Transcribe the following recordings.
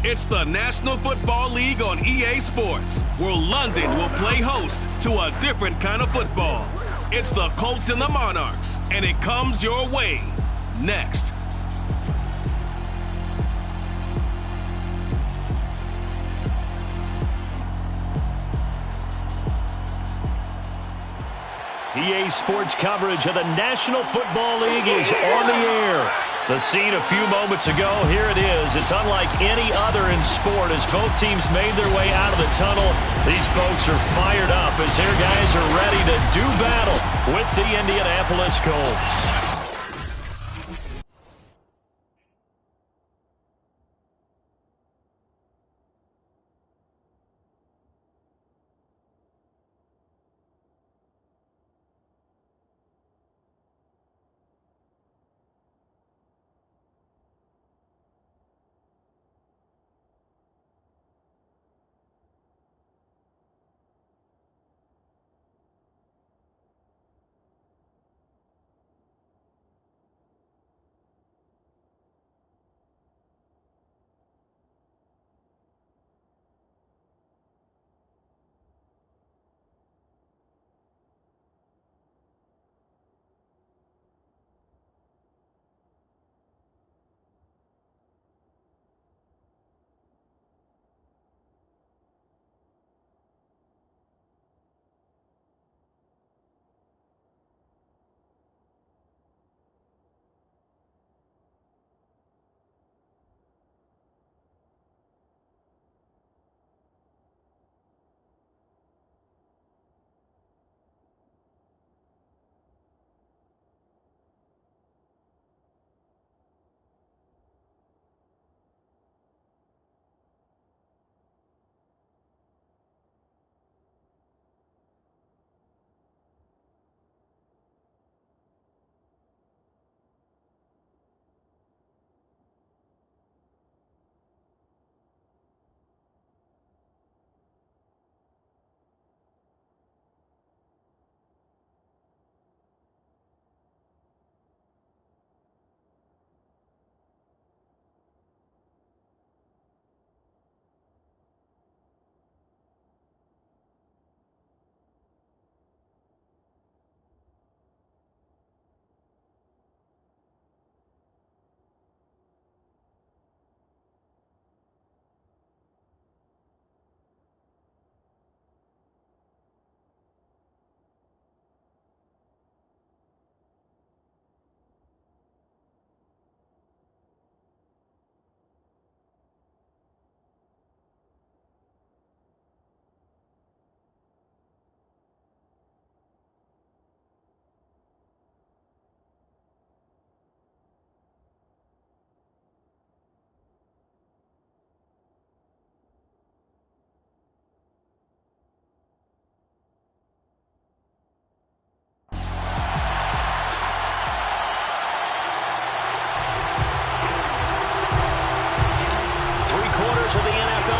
It's the National Football League on EA Sports, where London will play host to a different kind of football. It's the Colts and the Monarchs, and it comes your way next. EA Sports coverage of the National Football League is on the air. The scene a few moments ago, here it is. It's unlike any other in sport as both teams made their way out of the tunnel. These folks are fired up as their guys are ready to do battle with the Indianapolis Colts.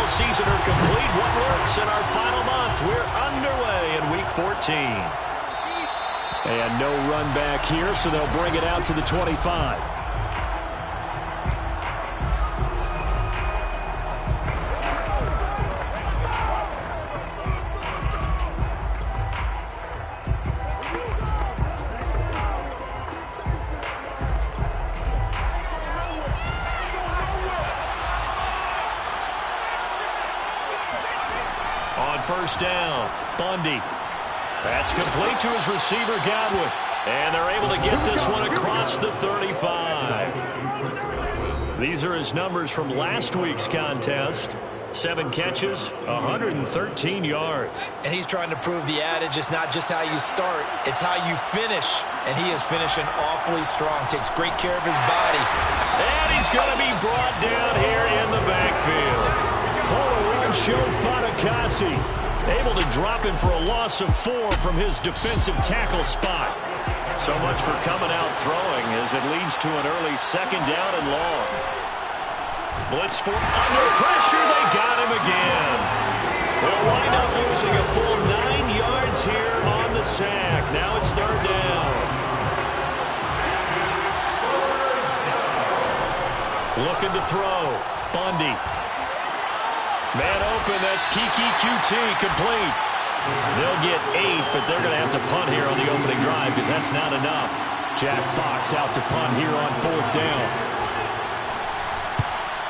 Season are complete. What works in our final month? We're underway in week 14. And no run back here, so they'll bring it out to the 25. First down, Bundy. That's complete to his receiver, Godwin. And they're able to get this one across the 35. These are his numbers from last week's contest. 7 catches, 113 yards. And he's trying to prove the adage, it's not just how you start, it's how you finish. And he is finishing awfully strong, takes great care of his body. And he's going to be brought down here in the backfield. Fuller run show Fatukasi. Able to drop him for a loss of 4 from his defensive tackle spot. So much for coming out throwing as it leads to an early 2nd down and long. Blitz for under pressure. They got him again. They'll wind up losing a full 9 yards here on the sack. Now it's 3rd down. Looking to throw. Bundy. Man open. That's Kiki QT complete. They'll get 8, but they're going to have to punt here on the opening drive because that's not enough. Jack Fox out to punt here on 4th down.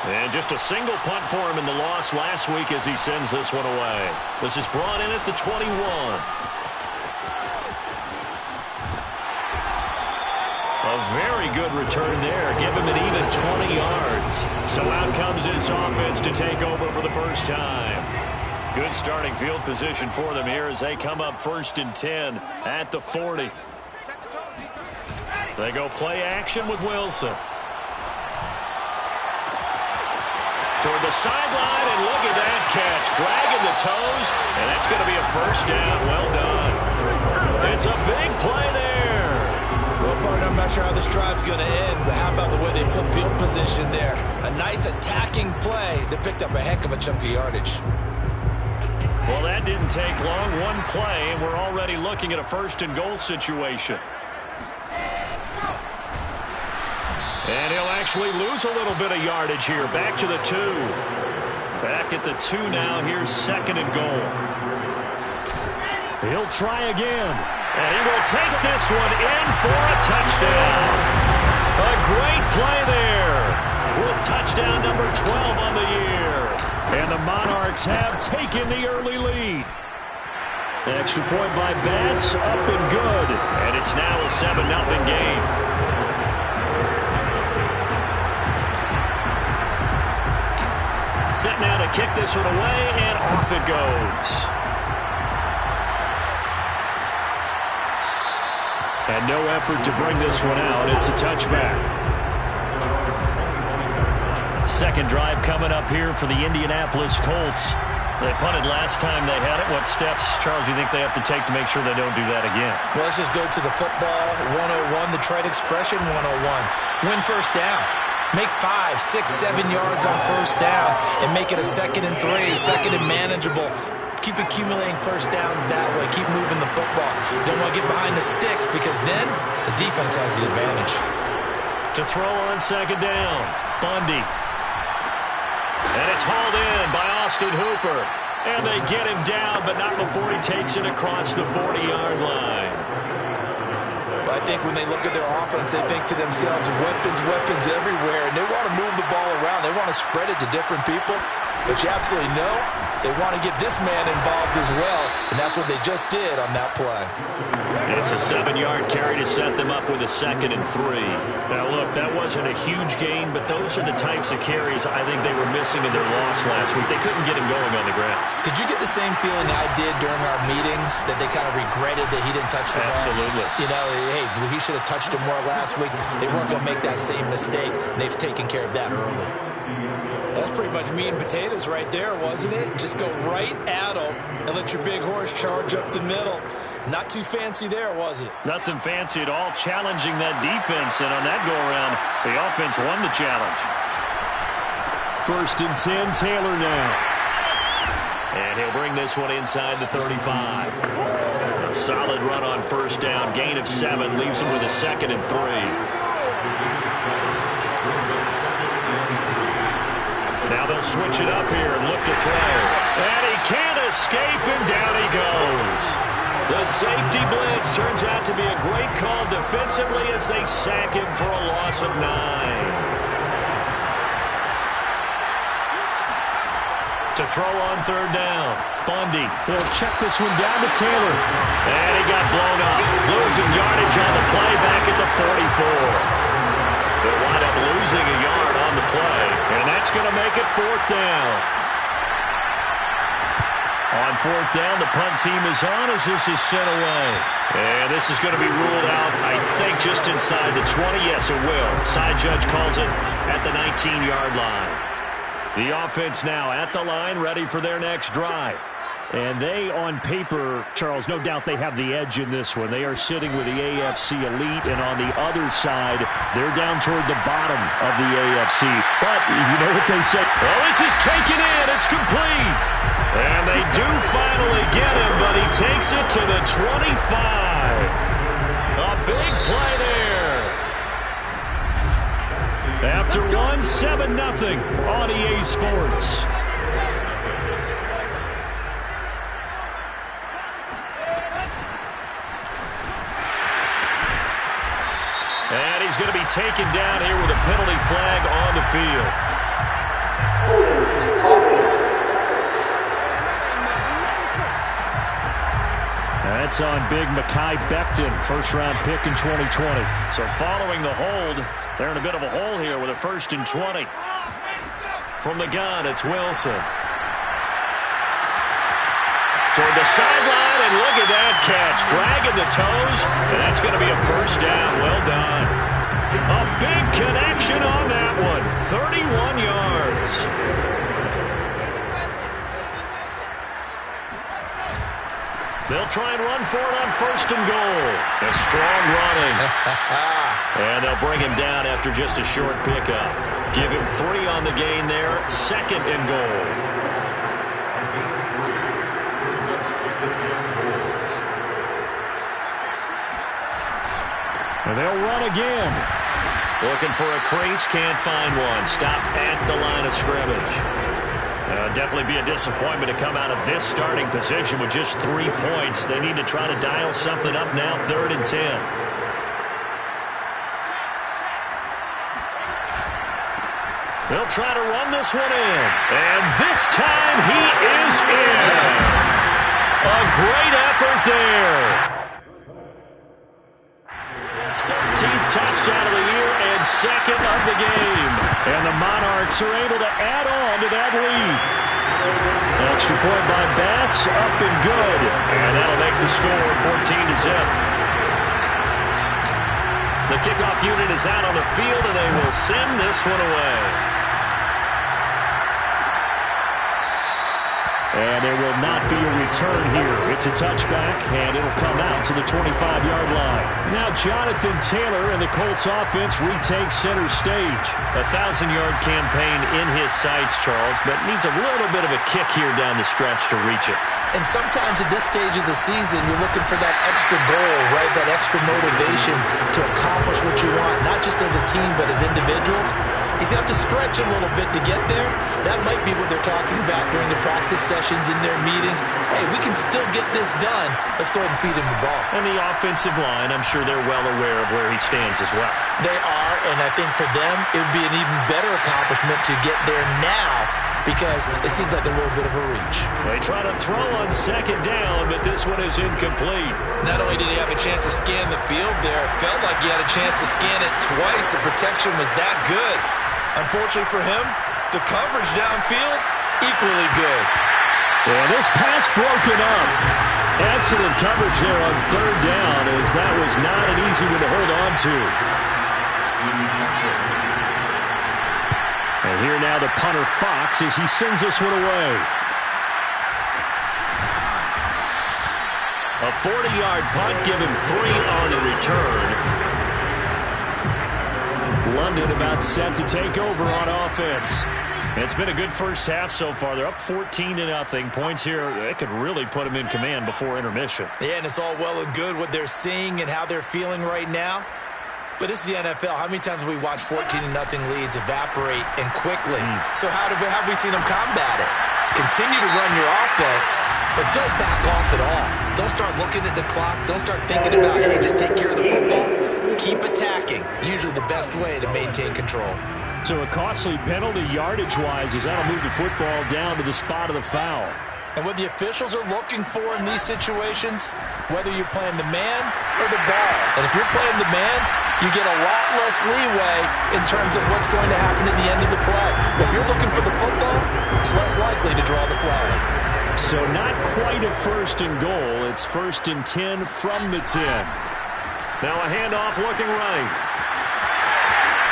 And just a single punt for him in the loss last week as he sends this one away. This is brought in at the 21. A very good return there. Give him an even 20 yards. So out comes this offense to take over for the first time. Good starting field position for them here as they come up 1st and 10 at the 40. They go play action with Wilson. Toward the sideline, and look at that catch. Dragging the toes, and that's going to be a 1st down. Well done. It's a big play there. Well, partner, I'm not sure how this drive's going to end, but how about the way they flip field position there? A nice attacking play that picked up a heck of a chunk of yardage. Well, that didn't take long. One play, and we're already looking at a 1st and goal situation. And he'll actually lose a little bit of yardage here. Back to the 2. Back at the 2 now. Here's 2nd and goal. He'll try again. And he will take this one in for a touchdown. A great play there. With touchdown number 12 on the year. And the Monarchs have taken the early lead. The extra point by Bass, up and good. And it's now a 7-0 game. Set now to kick this one away, and off it goes. And no effort to bring this one out. It's a touchback. 2nd drive coming up here for the Indianapolis Colts. They punted last time they had it. What steps, Charles, do you think they have to take to make sure they don't do that again? Well, let's just go to the football 101, the trade expression 101. Win 1st down. Make 5, 6, 7 yards on 1st down and make it a 2nd and 3, 2nd and manageable. Keep accumulating 1st downs that way. Keep moving the football. Don't want to get behind the sticks because then the defense has the advantage. To throw on 2nd down, Bundy. And it's hauled in by Austin Hooper. And they get him down, but not before he takes it across the 40-yard line. I think when they look at their offense, they think to themselves, weapons everywhere, and they want to move the ball around. They want to spread it to different people, but you absolutely know they want to get this man involved as well, and that's what they just did on that play. It's a 7-yard carry to set them up with a 2nd and 3. Now, look, that wasn't a huge gain, but those are the types of carries I think they were missing in their loss last week. They couldn't get him going on the ground. Did you get the same feeling I did during our meetings, that they kind of regretted that he didn't touch the ball? Absolutely. You know, hey, he should have touched him more last week. They weren't going to make that same mistake, and they've taken care of that early. That's pretty much meat and potatoes right there, wasn't it? Just go right at them and let your big horse charge up the middle. Not too fancy there, was it? Nothing fancy at all, challenging that defense, and on that go-around, the offense won the challenge. 1st and 10, Taylor now. And he'll bring this one inside the 35. A solid run on 1st down, gain of 7, leaves him with a 2nd and 3. Now they'll switch it up here and look to throw. And he can't escape, and down he goes. The safety blitz turns out to be a great call defensively as they sack him for a loss of 9. To throw on 3rd down, Bundy. He'll check this one down to Taylor. And he got blown up. Losing yardage on the play back at the 44. They'll wind up losing a yard on the play, and that's going to make it 4th down. On fourth down, the punt team is on as this is sent away. And this is going to be ruled out, I think, just inside the 20. Yes, it will. Side judge calls it at the 19-yard line. The offense now at the line, ready for their next drive. And they, on paper, Charles, no doubt they have the edge in this one. They are sitting with the AFC elite, and on the other side, they're down toward the bottom of the AFC. But you know what they say? Oh, this is taken in. It's complete. And they do finally get him, but he takes it to the 25. A big play there. After one, 7-0 on EA Sports. And he's going to be taken down here with a penalty flag on the field. That's on big Mekhi Becton, first-round pick in 2020. So following the hold, they're in a bit of a hole here with a 1st and 20. From the gun, it's Wilson. Toward the sideline, and look at that catch. Dragging the toes, and that's going to be a first down. Well done. A big connection on that one. 31 yards. They'll try and run for it on 1st and goal. A strong running. And they'll bring him down after just a short pickup. Give him 3 on the gain there. 2nd and goal. And they'll run again. Looking for a crease, can't find one. Stopped at the line of scrimmage. Definitely be a disappointment to come out of this starting position with just 3 points. They need to try to dial something up now, 3rd and 10. They'll try to run this one in. And this time he is in. Yes. A great effort there. 13th touchdown of the year and 2nd of the game. And the Monarchs are able to add on to that lead. Extra point by Bass, up and good. And that'll make the score 14-0. The kickoff unit is out on the field, and they will send this one away. And there will not be a return here. It's a touchback, and it'll come out to the 25-yard line. Now Jonathan Taylor and the Colts offense retake center stage. A 1,000-yard campaign in his sights, Charles, but needs a little bit of a kick here down the stretch to reach it. And sometimes at this stage of the season, you're looking for that extra goal, right? That extra motivation to accomplish what you want, not just as a team, but as individuals. He's got to stretch a little bit to get there. That might be what they're talking about during the practice sessions in their meetings. Hey, we can still get this done. Let's go ahead and feed him the ball. And the offensive line, I'm sure they're well aware of where he stands as well. They are, and I think for them, it would be an even better accomplishment to get there now, because it seems like a little bit of a reach. They try to throw on 2nd down, but this one is incomplete. Not only did he have a chance to scan the field there, it felt like he had a chance to scan it twice. The protection was that good. Unfortunately for him, the coverage downfield, equally good. And this pass broken up. Excellent coverage there on 3rd down, as that was not an easy one to hold on to. And here now the punter Fox as he sends this one away. A 40-yard punt, give him 3 on the return. London about set to take over on offense. It's been a good first half so far. They're up 14-0. Points here, they could really put them in command before intermission. Yeah, and it's all well and good what they're seeing and how they're feeling right now. But this is the NFL. How many times have we watched 14-0 leads evaporate and quickly? So how have we seen them combat it? Continue to run your offense, but don't back off at all. Don't start looking at the clock. Don't start thinking about, hey, just take care of the football. Keep attacking. Usually the best way to maintain control. So a costly penalty yardage-wise as that'll move the football down to the spot of the foul. And what the officials are looking for in these situations, whether you're playing the man or the ball. And if you're playing the man, you get a lot less leeway in terms of what's going to happen at the end of the play. But if you're looking for the football, it's less likely to draw the flag. So not quite a first and goal. It's 1st and 10 from the 10. Now a handoff looking right.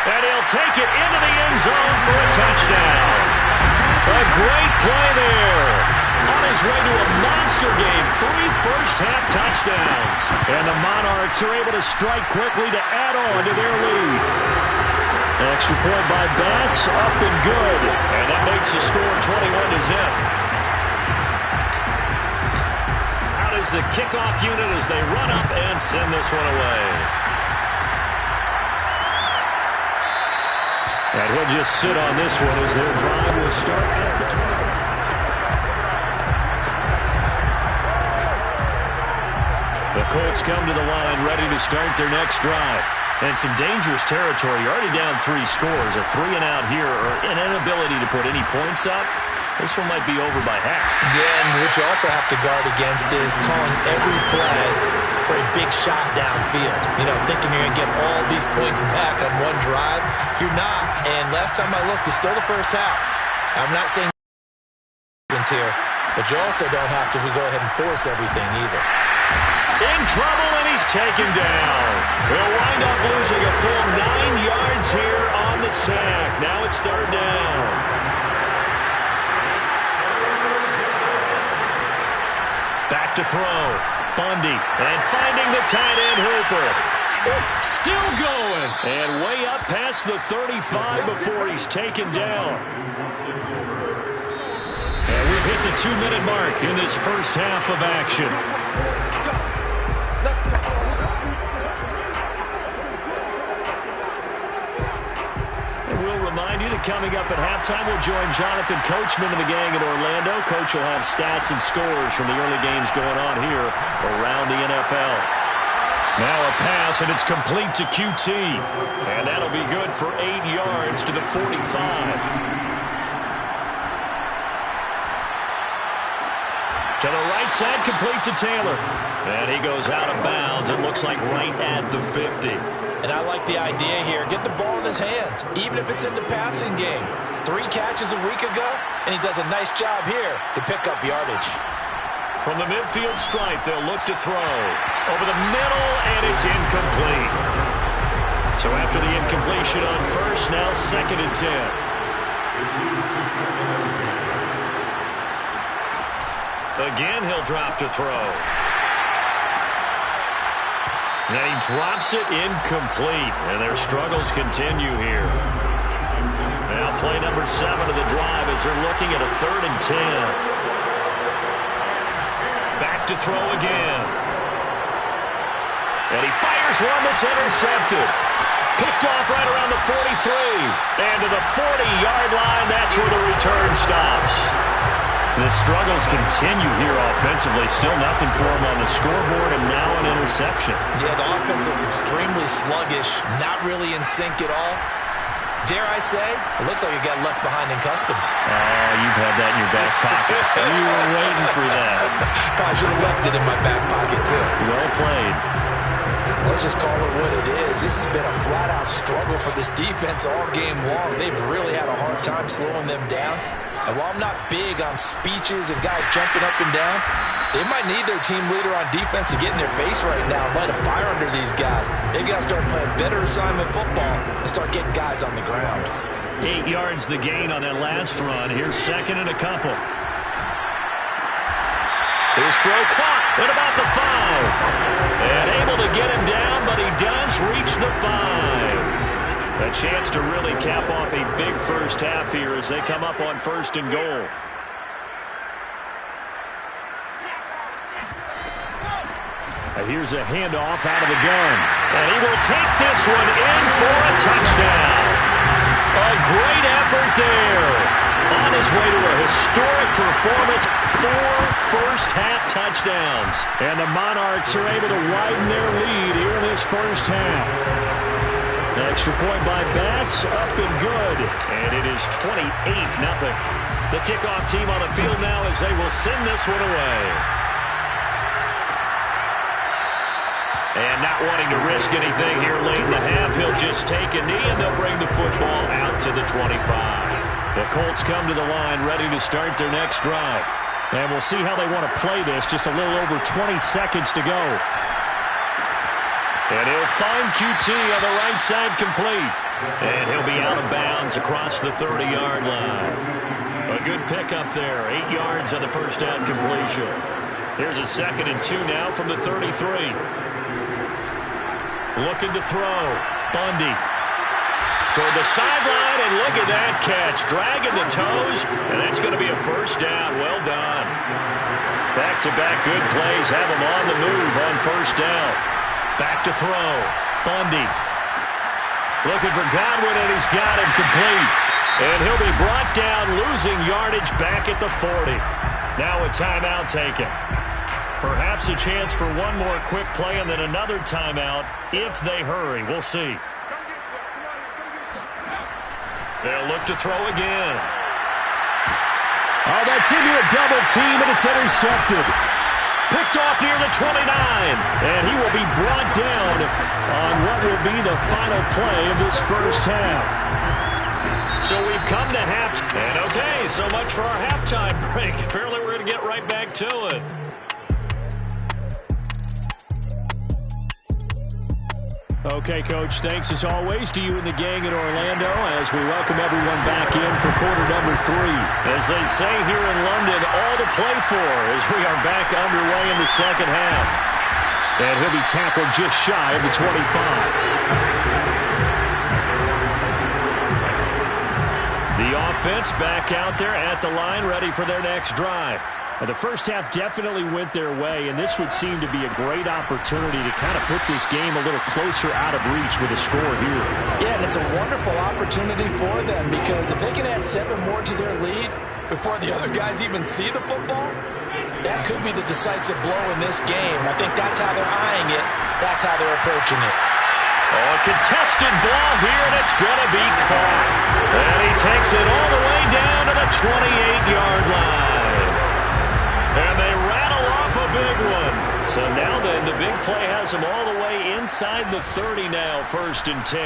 And he'll take it into the end zone for a touchdown. A great play there. On his way to a monster game, 3 first-half touchdowns. And the Monarchs are able to strike quickly to add on to their lead. Extra point by Bass, up and good. And that makes the score 21-0. Out is the kickoff unit as they run up and send this one away. And he'll just sit on this one as their drive will start at the 25. The Colts come to the line ready to start their next drive. And some dangerous territory. You're already down 3 scores. A 3-and-out here or an inability to put any points up. This one might be over by half. Yeah, and what you also have to guard against is calling every play for a big shot downfield. You know, thinking you're going to get all these points back on one drive. You're not. And last time I looked, it's still the first half. I'm not saying here, but you also don't have to go ahead and force everything either. In trouble, and he's taken down. He'll wind up losing a full 9 yards here on the sack. Now it's 3rd down. Back to throw. Bundy, and finding the tight end Hooper. Still going. And way up past the 35 before he's taken down. And we've hit the 2-minute mark in this first half of action. Remind you that coming up at halftime, we'll join Jonathan Coachman of the gang in Orlando. Coach will have stats and scores from the early games going on here around the NFL. Now a pass, and it's complete to QT. And that'll be good for 8 yards to the 45. To the right side, complete to Taylor. And he goes out of bounds. It looks like right at the 50. And I like the idea here. Get the ball in his hands, even if it's in the passing game. 3 catches a week ago, and he does a nice job here to pick up yardage. From the midfield stripe, they'll look to throw. Over the middle, and it's incomplete. So after the incompletion on first, now 2nd and 10. Again, he'll drop to throw. And he drops it incomplete, and their struggles continue here. Now play number 7 of the drive as they're looking at a 3rd and 10. Back to throw again. And he fires one that's intercepted. Picked off right around the 43. And to the 40-yard line, that's where the return stops. The struggles continue here offensively. Still nothing for him on the scoreboard, and now an interception. Yeah, the offense looks extremely sluggish, not really in sync at all. Dare I say, it looks like it got left behind in customs. Oh, you've had that in your back pocket. You were waiting for that. Probably should have left it in my back pocket, too. Well played. Let's just call it what it is. This has been a flat-out struggle for this defense all game long. They've really had a hard time slowing them down. And while I'm not big on speeches and guys jumping up and down, they might need their team leader on defense to get in their face right now and light a fire under these guys. They've got to start playing better assignment football and start getting guys on the ground. 8 yards the gain on that last run. Here's 2nd and a couple. His throw caught at about the 5. And able to get him down, but he does reach the 5. A chance to really cap off a big first half here as they come up on 1st and goal. Here's a handoff out of the gun. And he will take this one in for a touchdown. A great effort there. On his way to a historic performance, 4 first-half touchdowns. And the Monarchs are able to widen their lead here in this first half. Extra point by Bass, up and good. And it is 28-0. The kickoff team on the field now as they will send this one away. And not wanting to risk anything here late in the half, he'll just take a knee and they'll bring the football out to the 25. The Colts come to the line ready to start their next drive. And we'll see how they want to play this. Just a little over 20 seconds to go. And he'll find QT on the right side complete. And he'll be out of bounds across the 30-yard line. A good pickup there. 8 yards on the first down completion. Here's a 2nd and 2 now from the 33. Looking to throw. Bundy. Toward the sideline, and look at that catch. Dragging the toes, and that's going to be a first down. Well done. Back-to-back good plays have him on the move on first down. Back to throw. Bundy. Looking for Godwin, and he's got him complete. And he'll be brought down, losing yardage back at the 40. Now a timeout taken. Perhaps a chance for one more quick play and then another timeout if they hurry. We'll see. They'll look to throw again. Oh, that's into a double team, and it's intercepted. Picked off near the 29, and he will be brought down on what will be the final play of this first half. So we've come to halftime. And okay, so much for our halftime break. Apparently we're going to get right back to it. Okay, Coach, thanks as always to you and the gang in Orlando as we welcome everyone back in for quarter number 3. As they say here in London, all to play for as we are back underway in the second half. And he'll be tackled just shy of the 25. The offense back out there at the line, ready for their next drive. Well, the first half definitely went their way, and this would seem to be a great opportunity to kind of put this game a little closer out of reach with a score here. Yeah, and it's a wonderful opportunity for them because if they can add 7 more to their lead before the other guys even see the football, that could be the decisive blow in this game. I think that's how they're eyeing it. That's how they're approaching it. Oh, a contested ball here, and it's going to be caught. And he takes it all the way down to the 28-yard line. And they rattle off a big one. So now then, the big play has them all the way inside the 30 now, 1st and 10.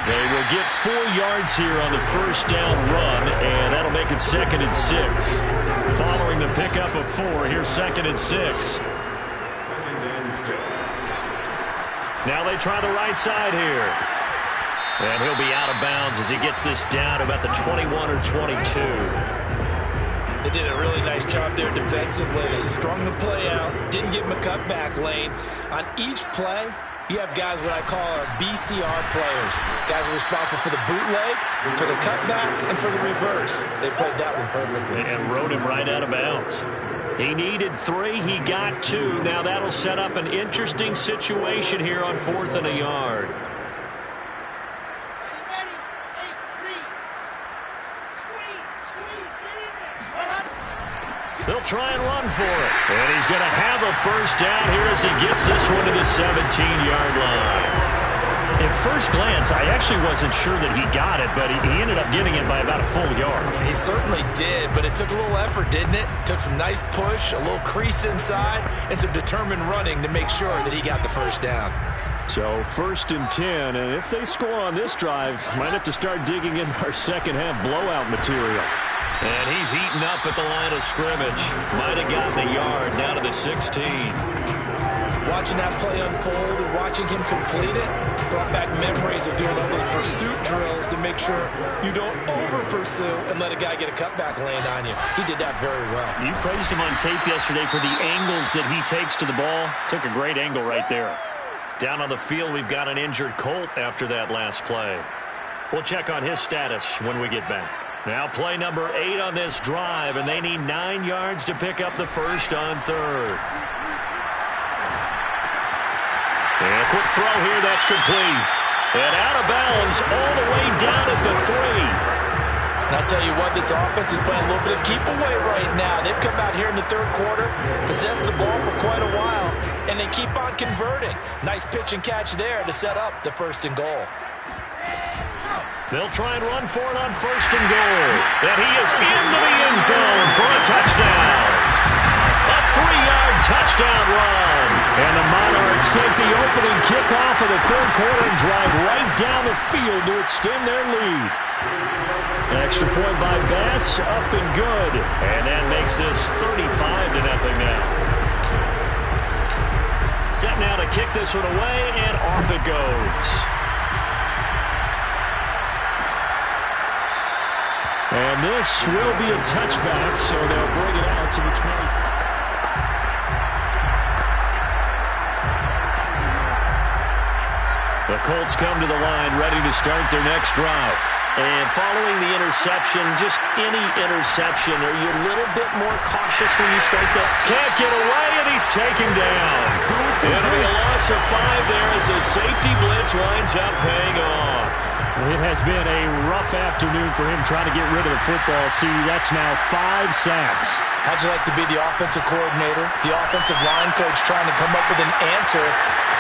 They will get 4 yards here on the first down run, and that'll make it 2nd and 6. Following the pickup of 4, here's 2nd and 6. Now they try the right side here. And he'll be out of bounds as he gets this down to about the 21 or 22. They did a really nice job there defensively. They strung the play out, didn't give him a cutback lane. On each play, you have guys what I call our BCR players. Guys are responsible for the bootleg, for the cutback, and for the reverse. They played that one perfectly. And rode him right out of bounds. He needed 3. He got 2. Now that'll set up an interesting situation here on 4th and a yard. They'll try and run for it. And he's going to have a first down here as he gets this one to the 17-yard line. At first glance, I actually wasn't sure that he got it, but he ended up getting it by about a full yard. He certainly did, but it took a little effort, didn't it? Took some nice push, a little crease inside, and some determined running to make sure that he got the first down. So 1st and 10, and if they score on this drive, might have to start digging in our second half blowout material. And he's eaten up at the line of scrimmage. Might have gotten a yard down to the 16. Watching that play unfold and watching him complete it brought back memories of doing all those pursuit drills to make sure you don't over-pursue and let a guy get a cutback lane on you. He did that very well. You praised him on tape yesterday for the angles that he takes to the ball. Took a great angle right there. Down on the field, we've got an injured Colt after that last play. We'll check on his status when we get back. Now play number 8 on this drive, and they need 9 yards to pick up the first on 3rd. And a quick throw here, that's complete. And out of bounds all the way down at the 3. And I'll tell you what, this offense is playing a little bit of keep away right now. They've come out here in the 3rd quarter, possessed the ball for quite a while, and they keep on converting. Nice pitch and catch there to set up the 1st and goal. They'll try and run for it on 1st and goal. And he is into the end zone for a touchdown. A 3-yard touchdown run. And the Monarchs take the opening kickoff of the 3rd quarter and drive right down the the field to extend their lead. Extra point by Bass, up and good. And that makes this 35-0 now. Set now to kick this one away, and off it goes. And this will be a touchback, so they'll bring it out to the 20. The Colts come to the line, ready to start their next drive. And following the interception, just any interception, are you a little bit more cautious when you start that? Can't get away, and he's taken down. It'll be a loss of 5 there as the safety blitz winds up paying off. It has been a rough afternoon for him trying to get rid of the football. See, that's now 5 sacks. How'd you like to be the offensive coordinator, the offensive line coach trying to come up with an answer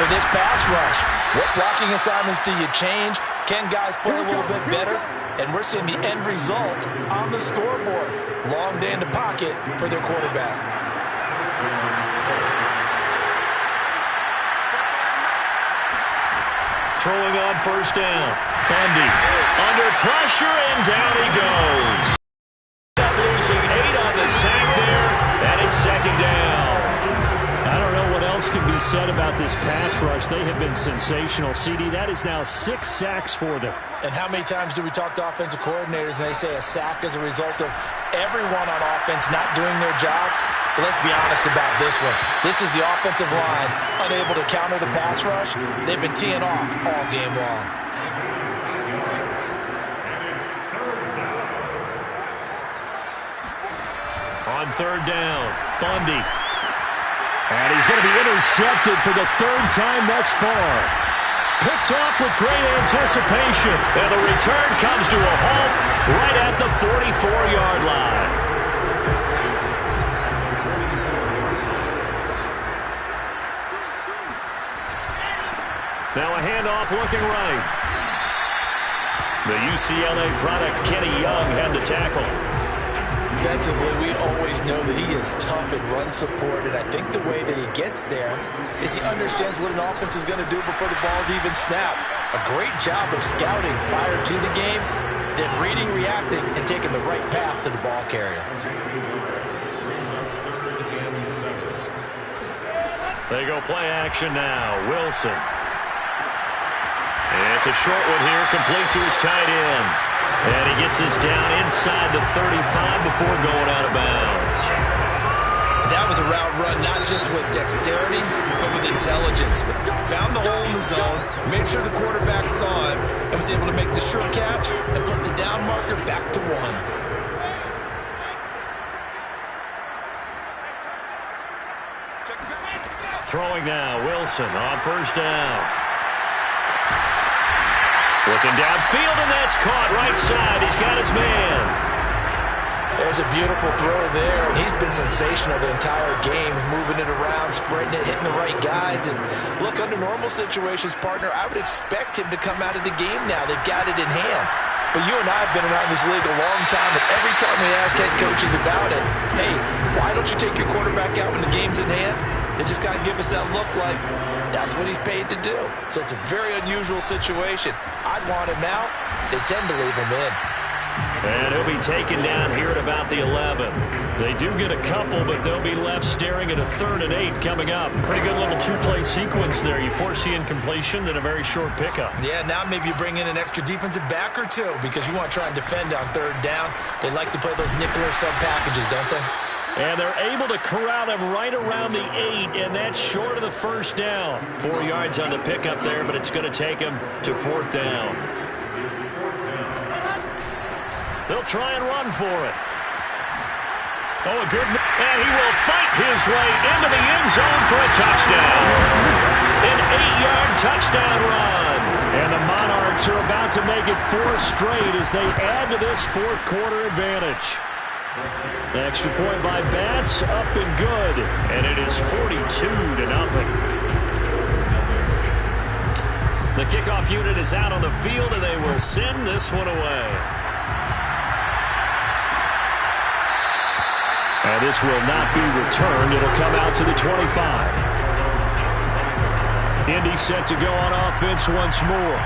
for this pass rush? What blocking assignments do you change? Can guys play a little bit better? And we're seeing the end result on the scoreboard. Long day in the pocket for their quarterback. Throwing on first down. Bundy under pressure, and down he goes. Losing 8 on the sack there, and it's second down. I don't know what else can be said about this pass rush. They have been sensational. CD, that is now 6 sacks for them. And how many times do we talk to offensive coordinators and they say a sack is a result of everyone on offense not doing their job? But let's be honest about this one. This is the offensive line unable to counter the pass rush. They've been teeing off all game long. On third down, Bundy. And he's going to be intercepted for the 3rd time thus far. Picked off with great anticipation. And the return comes to a halt right at the 44-yard line. Now a handoff looking right. The UCLA product, Kenny Young, had the tackle. Defensively, we always know that he is tough in run support, and I think the way that he gets there is he understands what an offense is going to do before the ball's even snapped. A great job of scouting prior to the game, then reading, reacting, and taking the right path to the ball carrier. They go play action now. Wilson. And it's a short one here, complete to his tight end. And he gets this down inside the 35 before going out of bounds. That was a route run, not just with dexterity, but with intelligence. Found the hole in the zone, made sure the quarterback saw him, and was able to make the sure catch and put the down marker back to 1. Throwing now, Wilson on first down. Looking downfield, and that's caught right side. He's got his man. There's a beautiful throw there, and he's been sensational the entire game, moving it around, spreading it, hitting the right guys. And look, under normal situations, partner, I would expect him to come out of the game now. They've got it in hand. But you and I have been around this league a long time, and every time we ask head coaches about it, hey, why don't you take your quarterback out when the game's in hand? They just kind of give us that look like that's what he's paid to do. So it's a very unusual situation. I'd want him out. They tend to leave him in. And he'll be taken down here at about the 11. They do get a couple, but they'll be left staring at a 3rd and 8 coming up. Pretty good little 2-play sequence there. You force the incompletion, then a very short pickup. Yeah, now maybe you bring in an extra defensive back or two because you want to try and defend on 3rd down. They like to play those nickel or sub packages, don't they? And they're able to corral him right around the 8, and that's short of the first down. 4 yards on the pickup there, but it's going to take him to 4th down. They'll try and run for it. Oh, a good... And he will fight his way into the end zone for a touchdown. An 8-yard touchdown run. And the Monarchs are about to make it 4 straight as they add to this 4th quarter advantage. Extra point by Bass, up and good. And it is 42-0. The kickoff unit is out on the field, and they will send this one away. And this will not be returned. It'll come out to the 25. Indy set to go on offense once more.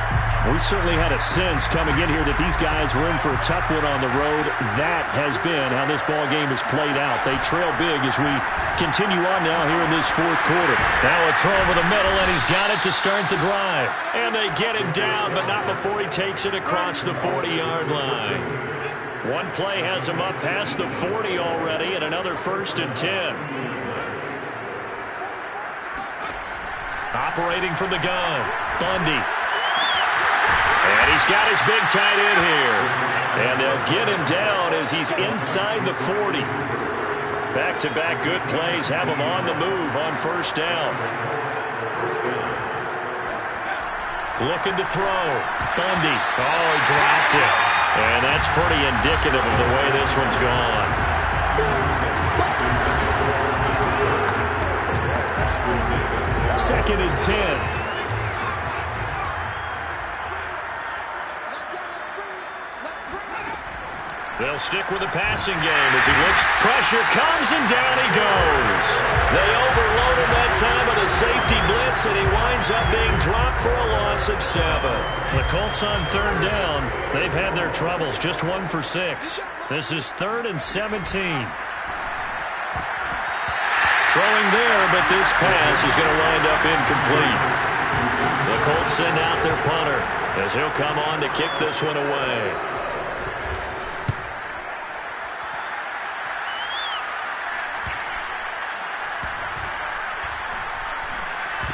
We certainly had a sense coming in here that these guys were in for a tough one on the road. That has been how this ball game has played out. They trail big as we continue on now here in this fourth quarter. Now a throw over the middle, and he's got it to start the drive. And they get him down, but not before he takes it across the 40-yard line. One play has him up past the 40 already, and another 1st and 10. Operating from the gun, Bundy. And he's got his big tight end here. And they'll get him down as he's inside the 40. Back-to-back good plays have him on the move on 1st down. Looking to throw. Bundy. Oh, he dropped it. And that's pretty indicative of the way this one's gone. Second and 10. They'll stick with the passing game as he looks. Pressure comes, and down he goes. They overload him that time with a safety blitz, and he winds up being dropped for a loss of 7. The Colts on 3rd down. They've had their troubles, just 1 for 6. This is 3rd and 17. Throwing there, but this pass is going to wind up incomplete. The Colts send out their punter as he'll come on to kick this one away.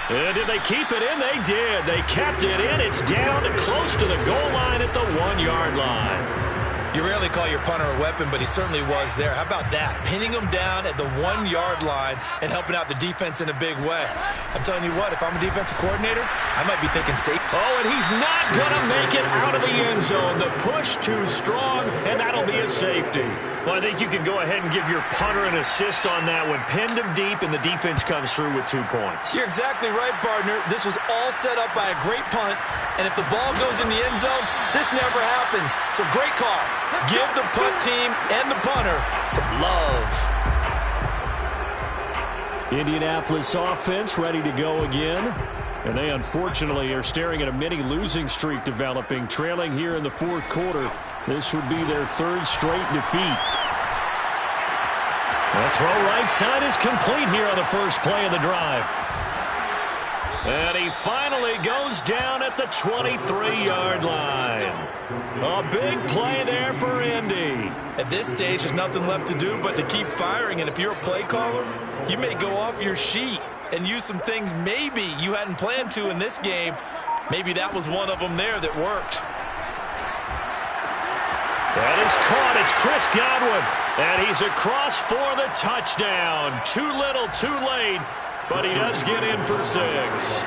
And did they keep it in? They did. They kept it in. It's down and close to the goal line at the 1-yard line. You rarely call your punter a weapon, but he certainly was there. How about that? Pinning him down at the 1-yard line and helping out the defense in a big way. I'm telling you what, if I'm a defensive coordinator, I might be thinking safe. Oh, and he's not going to make it out of the end zone. The push too strong, and that'll be a safety. Well, I think you can go ahead and give your punter an assist on that one. Pinned him deep, and the defense comes through with 2 points. You're exactly right, partner. This was all set up by a great punt, and if the ball goes in the end zone, this never happens. So great call. Give the punt team and the punter some love. Indianapolis offense ready to go again. And they unfortunately are staring at a mini losing streak developing, trailing here in the 4th quarter. This would be their 3rd straight defeat. The throw right side is complete here on the first play of the drive. And he finally goes down at the 23-yard line. A big play there for Indy. At this stage, there's nothing left to do but to keep firing. And if you're a play caller, you may go off your sheet and use some things maybe you hadn't planned to in this game. Maybe that was one of them there that worked. That is caught. It's Chris Godwin. And he's across for the touchdown. Too little, too late. But he does get in for 6.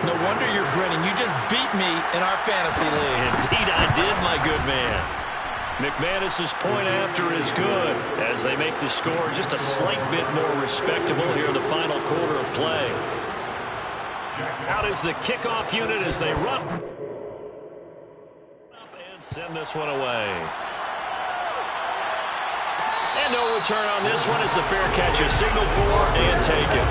No wonder you're grinning. You just beat me in our fantasy league. Indeed I did, my good man. McManus's point after is good as they make the score just a slight bit more respectable here in the final quarter of play. Out is the kickoff unit as they run up and send this one away. And no return on this one as the fair catch is signaled for and taken.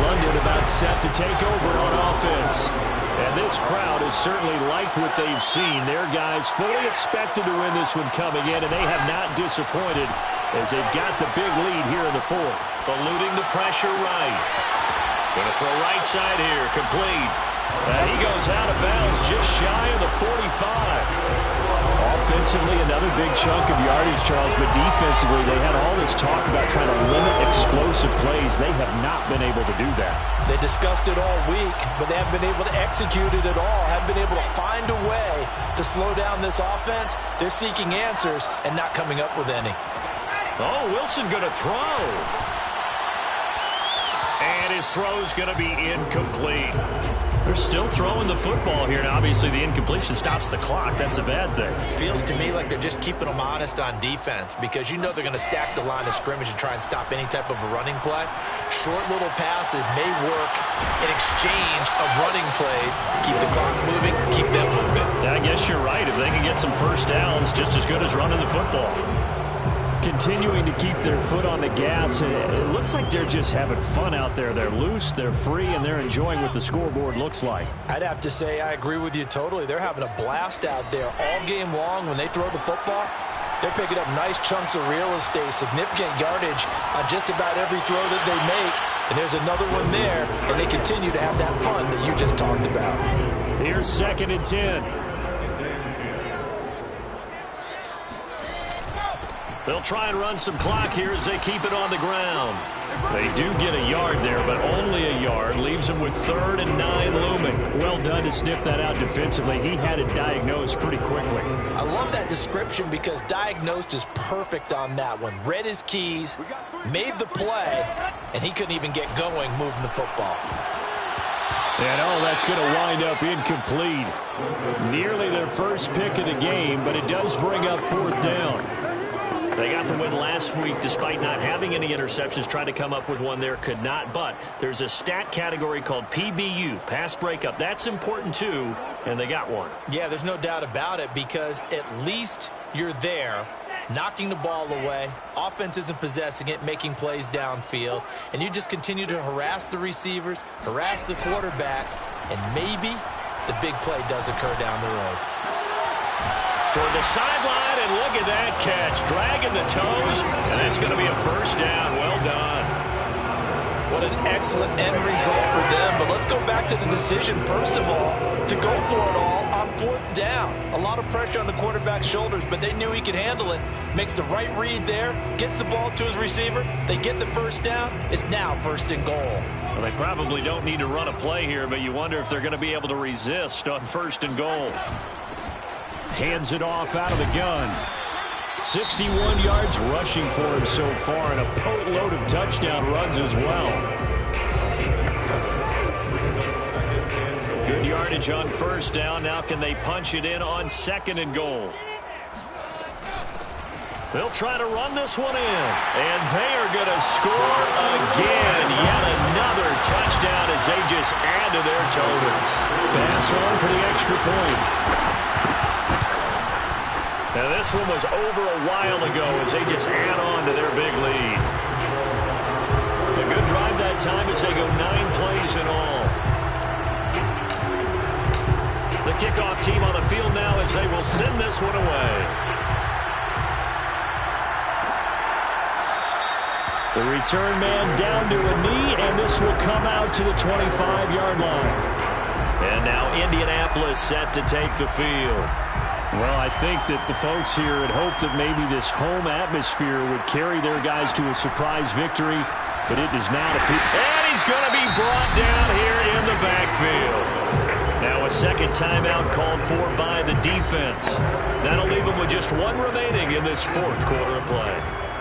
London about set to take over on offense. And this crowd has certainly liked what they've seen. Their guys fully expected to win this one coming in, and they have not disappointed as they've got the big lead here in the 4th. Eluding the pressure right. Going to throw right side here, complete. And he goes out of bounds just shy of the 45. Offensively, another big chunk of yardage, Charles, but defensively, they had all this talk about trying to limit explosive plays. They have not been able to do that. They discussed it all week, but they haven't been able to execute it at all, haven't been able to find a way to slow down this offense. They're seeking answers and not coming up with any. Oh, Wilson going to throw. And his throw's going to be incomplete. They're still throwing the football here, and obviously the incompletion stops the clock. That's a bad thing. Feels to me like they're just keeping them honest on defense because you know they're going to stack the line of scrimmage and try and stop any type of a running play. Short little passes may work in exchange of running plays. Keep the clock moving, keep them moving. I guess you're right. If they can get some first downs, just as good as running the football. continuing to keep their foot on the gas. It looks like they're just having fun out there. They're loose, they're free, and they're enjoying what the scoreboard looks like. I'd have to say I agree with you totally. They're having a blast out there all game long. When they throw the football, they're picking up nice chunks of real estate, significant yardage on just about every throw that they make. And there's another one there, and they continue to have that fun that you just talked about. Here's 2nd and 10. They'll try and run some clock here as they keep it on the ground. They do get a yard there, but only a yard. Leaves them with 3rd and 9 looming. Well done to sniff that out defensively. He had it diagnosed pretty quickly. I love that description because diagnosed is perfect on that one. Read his keys, made the play, and he couldn't even get going moving the football. And that's going to wind up incomplete. Nearly their first pick of the game, but it does bring up 4th down. They got the win last week despite not having any interceptions. Tried to come up with one there, could not. But there's a stat category called PBU, pass breakup. That's important too, and they got one. Yeah, there's no doubt about it because at least you're there, knocking the ball away. Offense isn't possessing it, making plays downfield. And you just continue to harass the receivers, harass the quarterback, and maybe the big play does occur down the road. Toward the sideline, and look at that catch. Dragging the toes, and that's going to be a 1st down. Well done. What an excellent end result for them. But let's go back to the decision, first of all, to go for it all on 4th down. A lot of pressure on the quarterback's shoulders, but they knew he could handle it. Makes the right read there, gets the ball to his receiver. They get the 1st down. It's now 1st and goal. Well, they probably don't need to run a play here, but you wonder if they're going to be able to resist on 1st and goal. Hands it off out of the gun. 61 yards rushing for him so far, and a boatload of touchdown runs as well. Good yardage on 1st down. Now can they punch it in on 2nd and goal? They'll try to run this one in, and they are going to score again. Yet another touchdown as they just add to their totals. Pass on for the extra point. Now this one was over a while ago as they just add on to their big lead. A good drive that time as they go 9 plays in all. The kickoff team on the field now as they will send this one away. The return man down to a knee, and this will come out to the 25-yard line. And now Indianapolis set to take the field. Well, I think that the folks here had hoped that maybe this home atmosphere would carry their guys to a surprise victory, but it does not appear. And he's going to be brought down here in the backfield. Now a 2nd timeout called for by the defense. That'll leave them with just 1 remaining in this 4th quarter of play.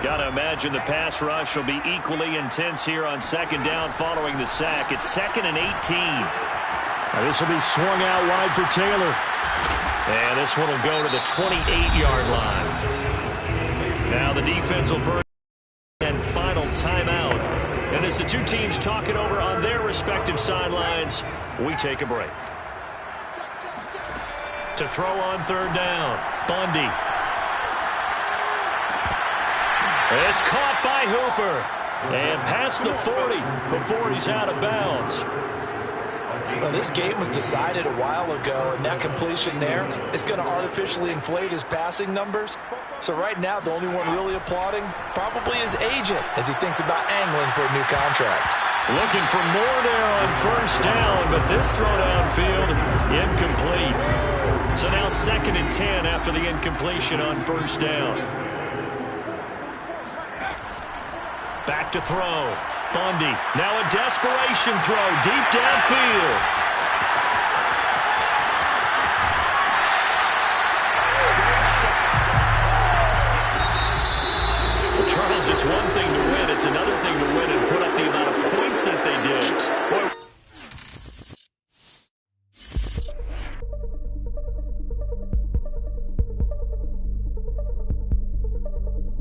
Got to imagine the pass rush will be equally intense here on 2nd down following the sack. It's 2nd and 18. Now this will be swung out wide for Taylor. And this one will go to the 28-yard line. Now the defense will burn and final timeout. And as the two teams talk it over on their respective sidelines, we take a break. To throw on 3rd down, Bundy. It's caught by Hooper. And past the 40 before he's out of bounds. Well, this game was decided a while ago, and that completion there is going to artificially inflate his passing numbers. So right now, the only one really applauding probably his agent as he thinks about angling for a new contract. Looking for more there on 1st down, but this throw downfield, incomplete. So now 2nd and 10 after the incompletion on 1st down. Back to throw. Bundy, now a desperation throw deep downfield.